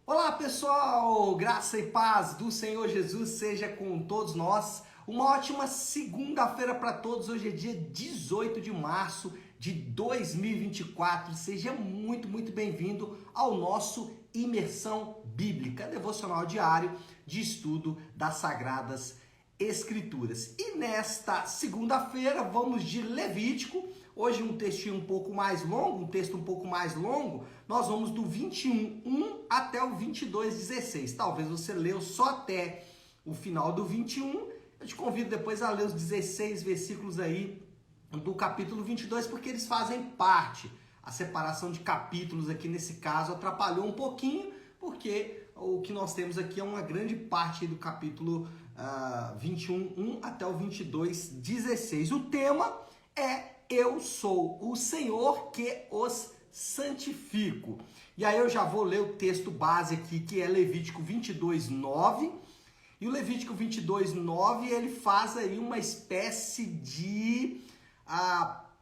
Olá pessoal, graça e paz do Senhor Jesus seja com todos nós. Uma ótima segunda-feira para todos. Hoje é dia 18 de março de 2024. Seja muito bem-vindo ao nosso Imersão Bíblica, devocional diário de estudo das Sagradas Escrituras. E nesta segunda-feira vamos de Levítico. Hoje um texto um pouco mais longo, nós vamos do 21:1 até o 22:16. Talvez você leu só até o final do 21. Eu te convido depois a ler os 16 versículos aí do capítulo 22, porque eles fazem parte. A separação de capítulos aqui nesse caso atrapalhou um pouquinho, porque o que nós temos aqui é uma grande parte do capítulo 21:1 até o 22:16. O tema é: eu sou o Senhor que os santifico. E aí eu já vou ler o texto base aqui, que é Levítico 22:9. E o Levítico 22:9, ele faz aí uma espécie de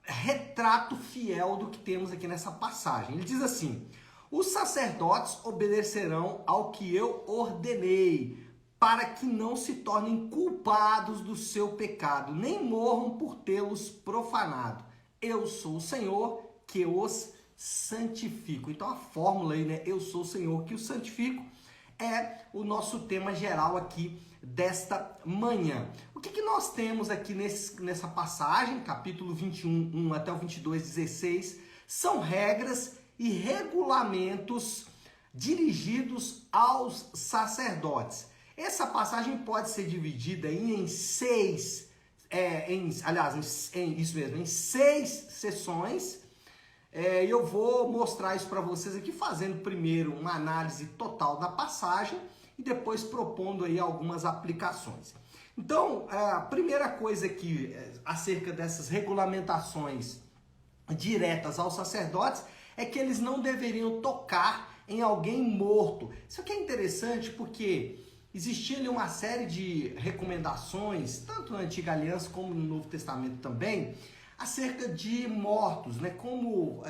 retrato fiel do que temos aqui nessa passagem. Ele diz assim: os sacerdotes obedecerão ao que eu ordenei, para que não se tornem culpados do seu pecado, nem morram por tê-los profanado. Eu sou o Senhor que os santifico. Então a fórmula aí, né? Eu sou o Senhor que os santifico, é o nosso tema geral aqui desta manhã. O que nós temos aqui nessa passagem, capítulo 21:1 até o 22:16, são regras e regulamentos dirigidos aos sacerdotes. Essa passagem pode ser dividida em seis sessões. E eu vou mostrar isso para vocês aqui, fazendo primeiro uma análise total da passagem e depois propondo aí algumas aplicações. Então, a primeira coisa aqui acerca dessas regulamentações diretas aos sacerdotes é que eles não deveriam tocar em alguém morto. Isso aqui é interessante porque existia ali uma série de recomendações, tanto na Antiga Aliança como no Novo Testamento também, acerca de mortos, né? Como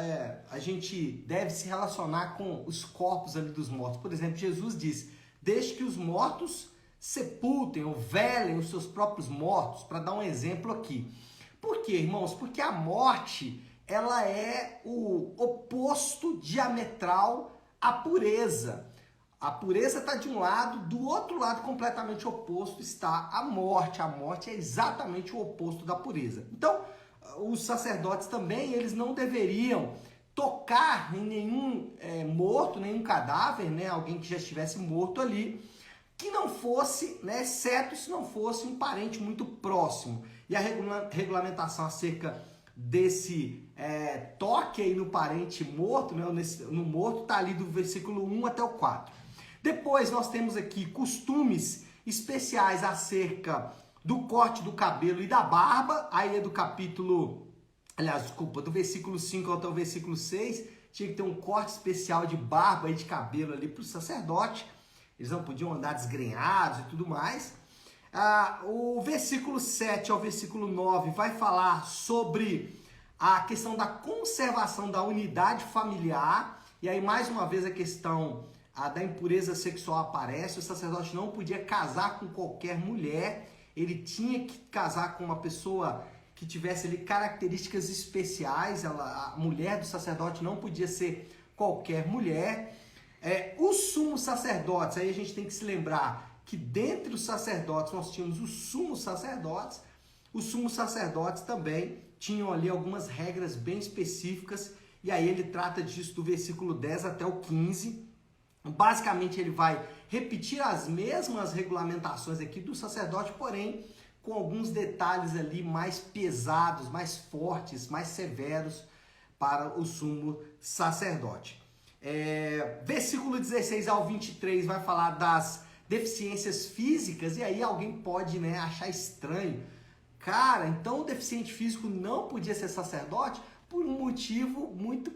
a gente deve se relacionar com os corpos ali dos mortos. Por exemplo, Jesus diz: deixe que os mortos sepultem ou velem os seus próprios mortos, para dar um exemplo aqui. Por quê, irmãos? Porque a morte, ela é o oposto diametral à pureza. A pureza está de um lado, do outro lado, completamente oposto, está a morte. A morte é exatamente o oposto da pureza. Então, os sacerdotes também, eles não deveriam tocar em nenhum morto, nenhum cadáver, né? Alguém que já estivesse morto ali, que não fosse, né? Exceto se não fosse um parente muito próximo. E a regulamentação acerca desse toque aí no parente morto, né? No morto, está ali do versículo 1 até o 4. Depois nós temos aqui costumes especiais acerca do corte do cabelo e da barba. Aí é do do versículo 5 até o versículo 6, tinha que ter um corte especial de barba e de cabelo ali para o sacerdote. Eles não podiam andar desgrenhados e tudo mais. O versículo 7 ao versículo 9 vai falar sobre a questão da conservação da unidade familiar. E aí mais uma vez a questão da impureza sexual aparece. O sacerdote não podia casar com qualquer mulher, ele tinha que casar com uma pessoa que tivesse ali características especiais. A mulher do sacerdote não podia ser qualquer mulher. Os sumos sacerdotes, aí a gente tem que se lembrar que dentre os sacerdotes nós tínhamos os sumos sacerdotes. Os sumos sacerdotes também tinham ali algumas regras bem específicas, e aí ele trata disso do versículo 10 até o 15. Basicamente ele vai repetir as mesmas regulamentações aqui do sacerdote, porém com alguns detalhes ali mais pesados, mais fortes, mais severos para o sumo sacerdote. Versículo 16 ao 23 vai falar das deficiências físicas, e aí alguém pode, né, achar estranho. Cara, então o deficiente físico não podia ser sacerdote por um motivo muito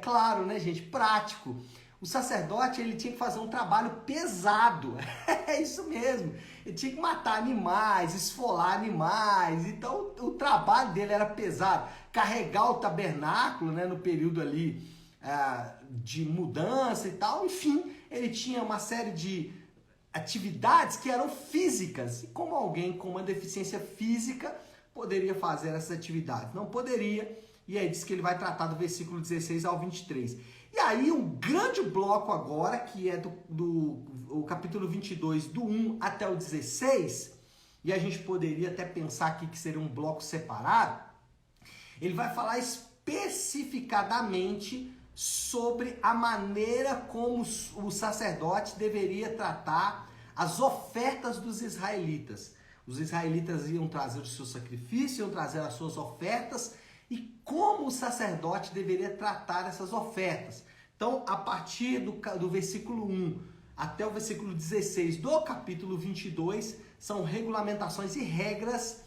claro, né, gente? Prático. O sacerdote, ele tinha que fazer um trabalho pesado. É isso mesmo. Ele tinha que matar animais, esfolar animais. Então, o trabalho dele era pesado. Carregar o tabernáculo, né, no período ali de mudança e tal. Enfim, ele tinha uma série de atividades que eram físicas. E como alguém com uma deficiência física poderia fazer essas atividades? Não poderia. E aí diz que ele vai tratar do versículo 16 ao 23. E aí um grande bloco agora, que é o capítulo 22, do 1 até o 16, e a gente poderia até pensar aqui que seria um bloco separado, ele vai falar especificadamente sobre a maneira como o sacerdote deveria tratar as ofertas dos israelitas. Os israelitas iam trazer o seu sacrifício, iam trazer as suas ofertas, e como o sacerdote deveria tratar essas ofertas. Então, a partir do versículo 1 até o versículo 16 do capítulo 22, são regulamentações e regras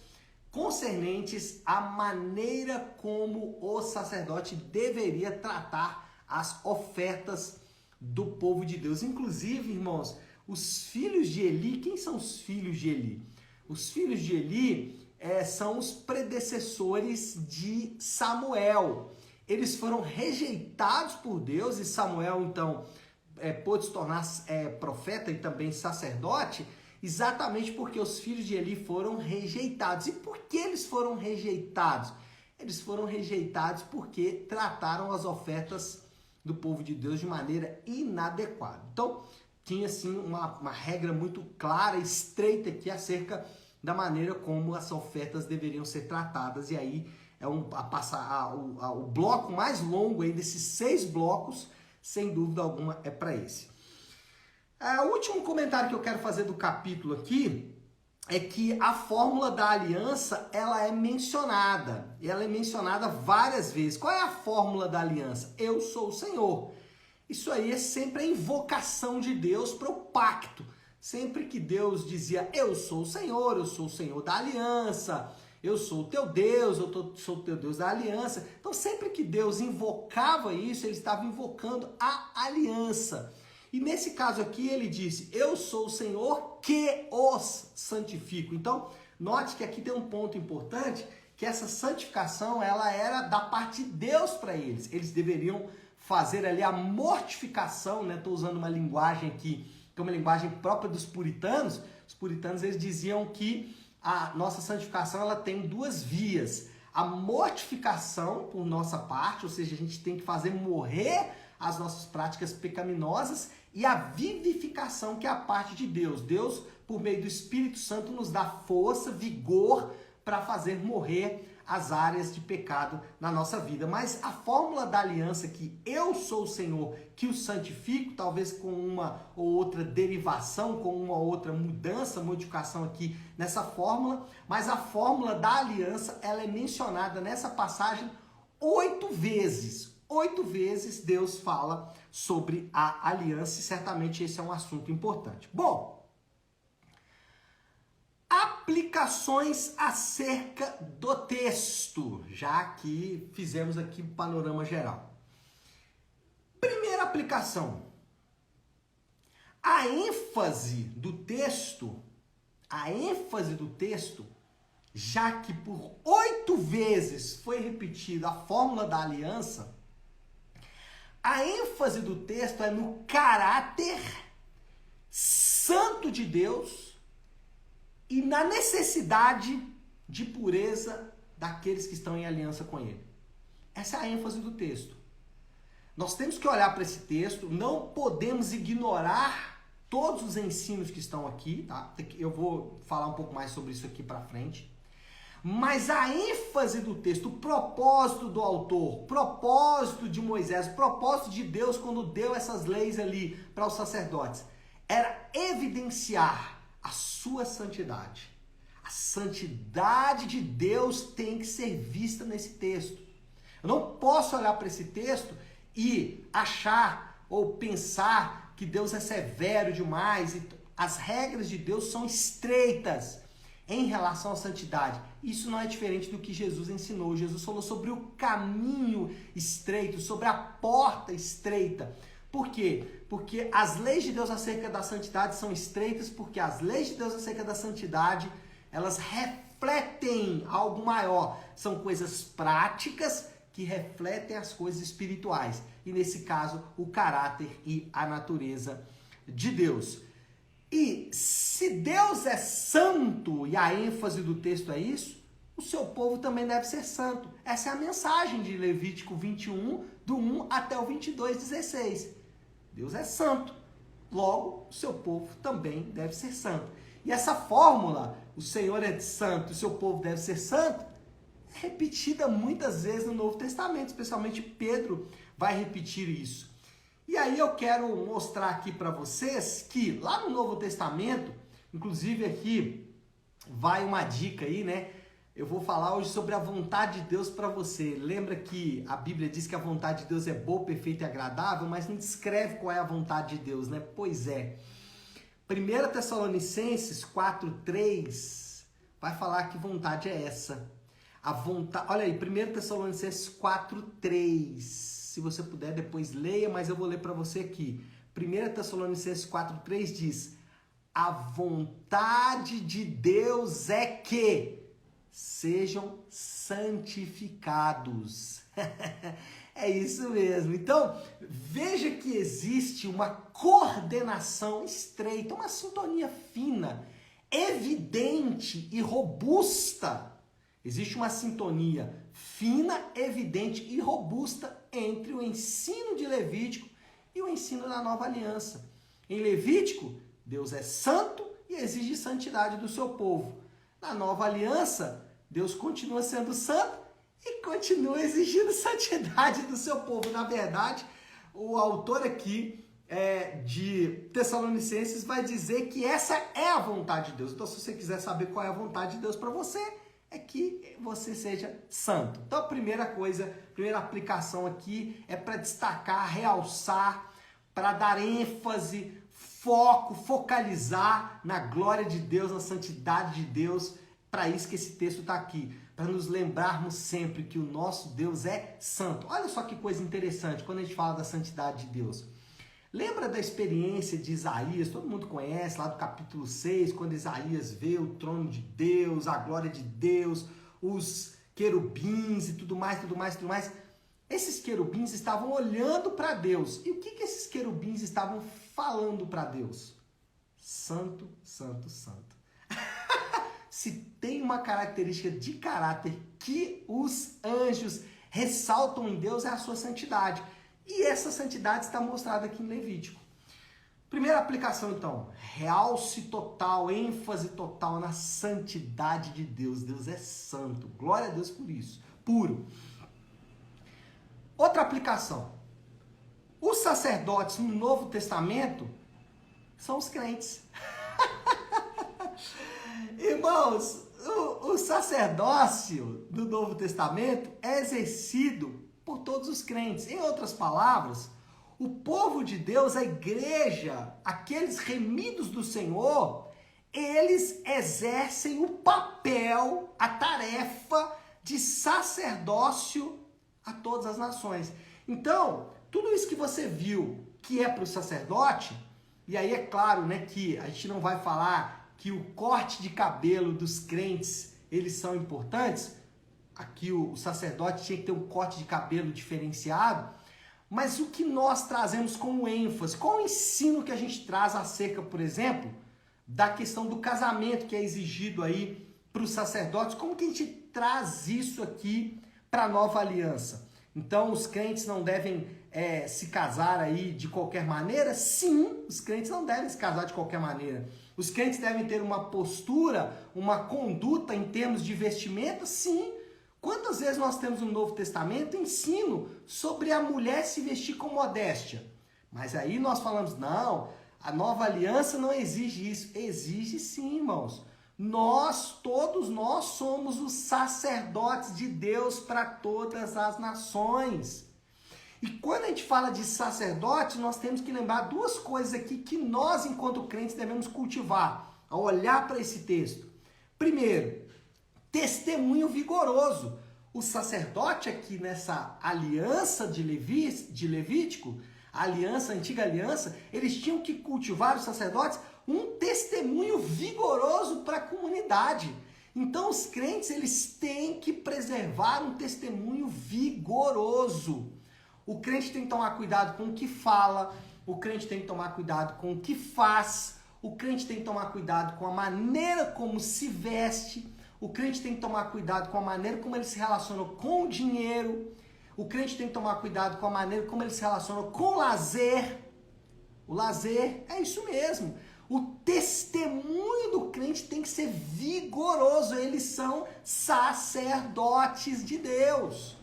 concernentes à maneira como o sacerdote deveria tratar as ofertas do povo de Deus. Inclusive, irmãos, os filhos de Eli, quem são os filhos de Eli? Os filhos de Eli são os predecessores de Samuel. Eles foram rejeitados por Deus e Samuel, então, pôde se tornar profeta e também sacerdote, exatamente porque os filhos de Eli foram rejeitados. E por que eles foram rejeitados? Eles foram rejeitados porque trataram as ofertas do povo de Deus de maneira inadequada. Então, tinha assim uma regra muito clara, estreita aqui acerca da maneira como as ofertas deveriam ser tratadas. E aí o bloco mais longo aí desses 6 blocos, sem dúvida alguma, é para esse. O último comentário que eu quero fazer do capítulo aqui é que a fórmula da aliança, ela é mencionada. E ela é mencionada várias vezes. Qual é a fórmula da aliança? Eu sou o Senhor. Isso aí é sempre a invocação de Deus para o pacto. Sempre que Deus dizia, eu sou o Senhor da aliança, eu sou o teu Deus, sou o teu Deus da aliança. Então, sempre que Deus invocava isso, ele estava invocando a aliança. E nesse caso aqui, ele disse, eu sou o Senhor que os santifico. Então, note que aqui tem um ponto importante, que essa santificação, ela era da parte de Deus para eles. Eles deveriam fazer ali a mortificação, né? Estou usando uma linguagem aqui, que é uma linguagem própria dos puritanos. Os puritanos, eles diziam que a nossa santificação, ela tem 2 vias. A mortificação por nossa parte, ou seja, a gente tem que fazer morrer as nossas práticas pecaminosas, e a vivificação, que é a parte de Deus. Deus, por meio do Espírito Santo, nos dá força, vigor para fazer morrer as áreas de pecado na nossa vida. Mas a fórmula da aliança, que eu sou o Senhor que o santifico, talvez com uma ou outra derivação, com uma ou outra mudança, modificação aqui nessa fórmula, mas a fórmula da aliança, ela é mencionada nessa passagem 8 vezes. 8 vezes Deus fala sobre a aliança, e certamente esse é um assunto importante. Bom, aplicações acerca do texto, já que fizemos aqui o panorama geral. Primeira aplicação. A ênfase do texto, já que por 8 vezes foi repetida a fórmula da aliança, a ênfase do texto é no caráter santo de Deus e na necessidade de pureza daqueles que estão em aliança com Ele. Essa é a ênfase do texto. Nós temos que olhar para esse texto, não podemos ignorar todos os ensinos que estão aqui, tá? Eu vou falar um pouco mais sobre isso aqui para frente. Mas a ênfase do texto, o propósito do autor, o propósito de Moisés, o propósito de Deus quando deu essas leis ali para os sacerdotes, era evidenciar a sua santidade. A santidade de Deus tem que ser vista nesse texto. Eu não posso olhar para esse texto e achar ou pensar que Deus é severo demais. As regras de Deus são estreitas em relação à santidade. Isso não é diferente do que Jesus ensinou. Jesus falou sobre o caminho estreito, sobre a porta estreita. Por quê? Porque as leis de Deus acerca da santidade são estreitas, porque as leis de Deus acerca da santidade, elas refletem algo maior. São coisas práticas que refletem as coisas espirituais. E nesse caso, o caráter e a natureza de Deus. E se Deus é santo, e a ênfase do texto é isso, o seu povo também deve ser santo. Essa é a mensagem de Levítico 21, do 1 até o 22, 16. Deus é santo, logo o seu povo também deve ser santo. E essa fórmula, o Senhor é santo, o seu povo deve ser santo, é repetida muitas vezes no Novo Testamento, especialmente Pedro vai repetir isso. E aí eu quero mostrar aqui para vocês que lá no Novo Testamento, inclusive aqui vai uma dica aí, né? Eu vou falar hoje sobre a vontade de Deus para você. Lembra que a Bíblia diz que a vontade de Deus é boa, perfeita e agradável, mas não descreve qual é a vontade de Deus, né? Pois é. 1 Tessalonicenses 4:3 vai falar que vontade é essa. A vontade, olha aí, 1 Tessalonicenses 4:3. Se você puder, depois leia, mas eu vou ler para você aqui. 1 Tessalonicenses 4:3 diz: a vontade de Deus é que sejam santificados. É isso mesmo. Então, veja que existe uma coordenação estreita, uma sintonia fina, evidente e robusta. Existe uma sintonia fina, evidente e robusta entre o ensino de Levítico e o ensino da Nova Aliança. Em Levítico, Deus é santo e exige santidade do seu povo. Na Nova Aliança, Deus continua sendo santo e continua exigindo santidade do seu povo. Na verdade, o autor aqui de Tessalonicenses vai dizer que essa é a vontade de Deus. Então, se você quiser saber qual é a vontade de Deus para você, é que você seja santo. Então, a primeira coisa, a primeira aplicação aqui é para destacar, realçar, para dar ênfase, foco, focalizar na glória de Deus, na santidade de Deus. Para isso que esse texto está aqui, para nos lembrarmos sempre que o nosso Deus é santo. Olha só que coisa interessante quando a gente fala da santidade de Deus. Lembra da experiência de Isaías, todo mundo conhece, lá do capítulo 6, quando Isaías vê o trono de Deus, a glória de Deus, os querubins e tudo mais, tudo mais, tudo mais. Esses querubins estavam olhando para Deus. E o que esses querubins estavam falando para Deus? Santo, santo, santo. Se tem uma característica de caráter que os anjos ressaltam em Deus, é a sua santidade. E essa santidade está mostrada aqui em Levítico. Primeira aplicação, então, realce total, ênfase total na santidade de Deus. Deus é santo. Glória a Deus por isso. Puro. Outra aplicação. Os sacerdotes no Novo Testamento são os crentes. Irmãos, o sacerdócio do Novo Testamento é exercido por todos os crentes. Em outras palavras, o povo de Deus, a igreja, aqueles remidos do Senhor, eles exercem o papel, a tarefa de sacerdócio a todas as nações. Então, tudo isso que você viu que é para o sacerdote, e aí é claro, né, que a gente não vai falar que o corte de cabelo dos crentes, eles são importantes. Aqui o sacerdote tinha que ter um corte de cabelo diferenciado, mas o que nós trazemos como ênfase, qual o ensino que a gente traz acerca, por exemplo, da questão do casamento que é exigido aí para os sacerdotes, como que a gente traz isso aqui para a nova aliança? Então os crentes não devem se casar aí de qualquer maneira? Sim, os crentes não devem se casar de qualquer maneira. Os crentes devem ter uma postura, uma conduta em termos de vestimenta? Sim. Quantas vezes nós temos no Novo Testamento ensino sobre a mulher se vestir com modéstia? Mas aí nós falamos, não, a nova aliança não exige isso. Exige sim, irmãos. Todos nós somos os sacerdotes de Deus para todas as nações. E quando a gente fala de sacerdote, nós temos que lembrar duas coisas aqui que nós, enquanto crentes, devemos cultivar ao olhar para esse texto. Primeiro, testemunho vigoroso. O sacerdote aqui nessa aliança de Levítico, a antiga aliança, eles tinham que cultivar, os sacerdotes, um testemunho vigoroso para a comunidade. Então os crentes, eles têm que preservar um testemunho vigoroso. O crente tem que tomar cuidado com o que fala, o crente tem que tomar cuidado com o que faz, o crente tem que tomar cuidado com a maneira como se veste, o crente tem que tomar cuidado com a maneira como ele se relaciona com o dinheiro, o crente tem que tomar cuidado com a maneira como ele se relaciona com o lazer. O lazer é isso mesmo. O testemunho do crente tem que ser vigoroso. Eles são sacerdotes de Deus.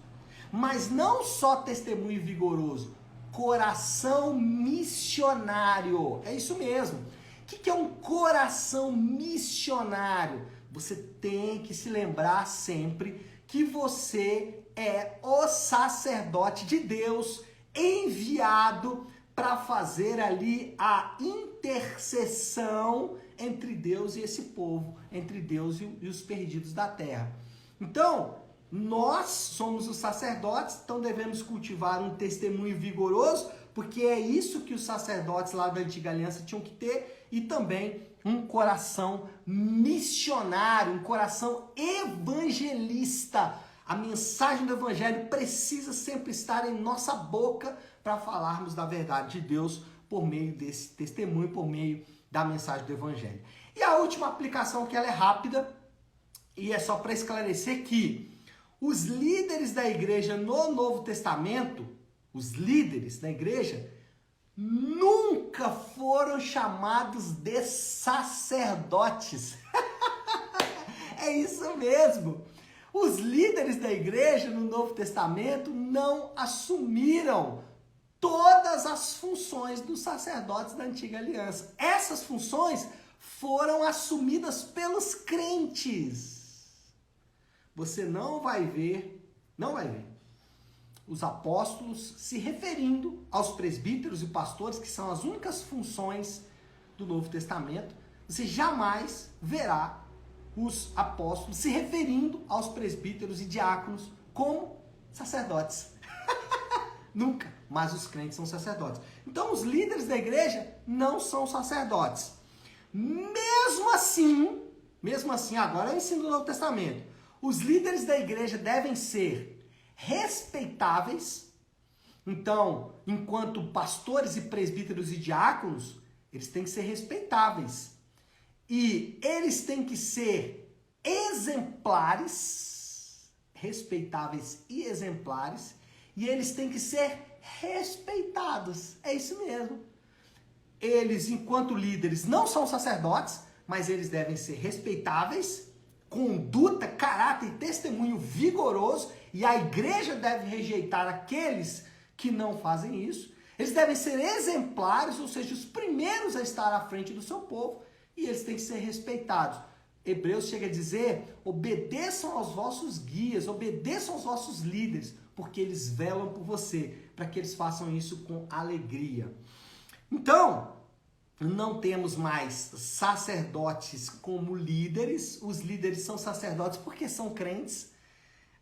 Mas não só testemunho vigoroso, coração missionário. É isso mesmo. O que é um coração missionário? Você tem que se lembrar sempre que você é o sacerdote de Deus enviado para fazer ali a intercessão entre Deus e esse povo, entre Deus e os perdidos da terra. Então, nós somos os sacerdotes, então devemos cultivar um testemunho vigoroso, porque é isso que os sacerdotes lá da Antiga Aliança tinham que ter, e também um coração missionário, um coração evangelista. A mensagem do evangelho precisa sempre estar em nossa boca para falarmos da verdade de Deus por meio desse testemunho, por meio da mensagem do evangelho. E a última aplicação, que ela é rápida, e é só para esclarecer que os líderes da igreja no Novo Testamento, os líderes da igreja, nunca foram chamados de sacerdotes. É isso mesmo. Os líderes da igreja no Novo Testamento não assumiram todas as funções dos sacerdotes da Antiga Aliança. Essas funções foram assumidas pelos crentes. Você não vai ver os apóstolos se referindo aos presbíteros e pastores, que são as únicas funções do Novo Testamento. Você jamais verá os apóstolos se referindo aos presbíteros e diáconos como sacerdotes. Nunca, mas os crentes são sacerdotes. Então os líderes da igreja não são sacerdotes. Mesmo assim, agora é o ensino do Novo Testamento. Os líderes da igreja devem ser respeitáveis. Então, enquanto pastores e presbíteros e diáconos, eles têm que ser respeitáveis. E eles têm que ser exemplares, respeitáveis e exemplares, e eles têm que ser respeitados. É isso mesmo. Eles, enquanto líderes, não são sacerdotes, mas eles devem ser respeitáveis, conduta, caráter e testemunho vigoroso, e a igreja deve rejeitar aqueles que não fazem isso. Eles devem ser exemplares, ou seja, os primeiros a estar à frente do seu povo, e eles têm que ser respeitados. Hebreus chega a dizer: obedeçam aos vossos guias, obedeçam aos vossos líderes, porque eles velam por você, para que eles façam isso com alegria. Então, não temos mais sacerdotes como líderes. Os líderes são sacerdotes porque são crentes,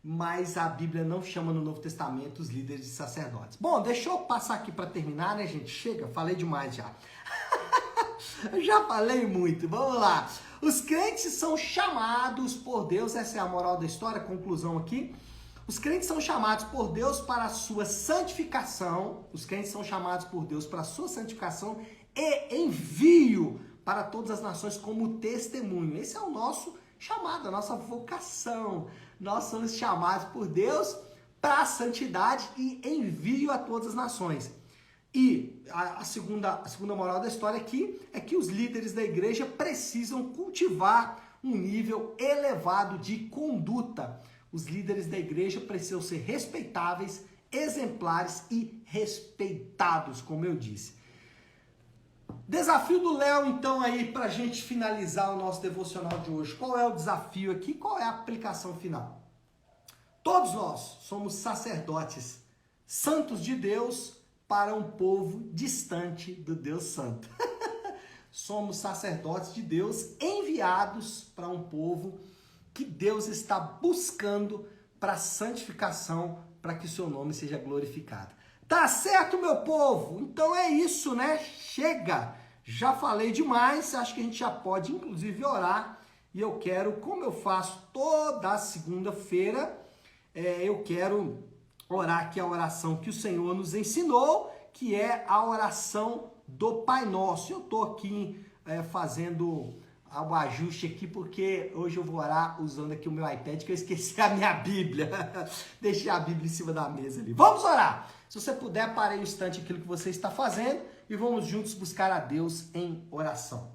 mas a Bíblia não chama no Novo Testamento os líderes de sacerdotes. Bom, deixa eu passar aqui para terminar, né, gente? Chega, falei demais já. Eu já falei muito, vamos lá. Os crentes são chamados por Deus, essa é a moral da história, conclusão aqui. Os crentes são chamados por Deus para a sua santificação. Os crentes são chamados por Deus para a sua santificação e envio para todas as nações como testemunho. Esse é o nosso chamado, a nossa vocação. Nós somos chamados por Deus para a santidade e envio a todas as nações. E a segunda moral da história aqui é que os líderes da igreja precisam cultivar um nível elevado de conduta. Os líderes da igreja precisam ser respeitáveis, exemplares e respeitados, como eu disse. Desafio do Léo, então, aí, para a gente finalizar o nosso devocional de hoje. Qual é o desafio aqui? Qual é a aplicação final? Todos nós somos sacerdotes santos de Deus para um povo distante do Deus Santo. Somos sacerdotes de Deus enviados para um povo que Deus está buscando para santificação, para que o seu nome seja glorificado. Tá certo, meu povo? Então é isso, né? Chega! Já falei demais, acho que a gente já pode, inclusive, orar. E eu quero, como eu faço toda segunda-feira, eu quero orar aqui a oração que o Senhor nos ensinou, que é a oração do Pai Nosso. Eu estou aqui fazendo o ajuste aqui porque hoje eu vou orar usando aqui o meu iPad, que eu esqueci a minha Bíblia. Deixei a Bíblia em cima da mesa ali. Vamos orar! Se você puder, pare um instante aquilo que você está fazendo e vamos juntos buscar a Deus em oração.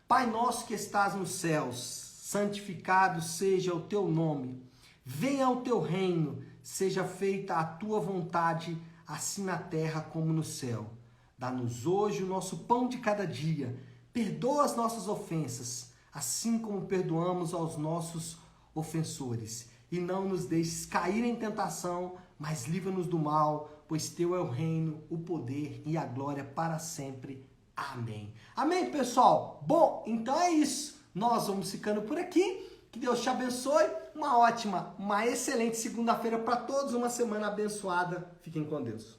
Pai nosso que estás nos céus, santificado seja o teu nome. Venha o teu reino, seja feita a tua vontade, assim na terra como no céu. Dá-nos hoje o nosso pão de cada dia. Perdoa as nossas ofensas, assim como perdoamos aos nossos ofensores. E não nos deixes cair em tentação, mas livra-nos do mal, pois teu é o reino, o poder e a glória para sempre. Amém. Amém, pessoal? Bom, então é isso. Nós vamos ficando por aqui. Que Deus te abençoe. Uma excelente segunda-feira para todos. Uma semana abençoada. Fiquem com Deus.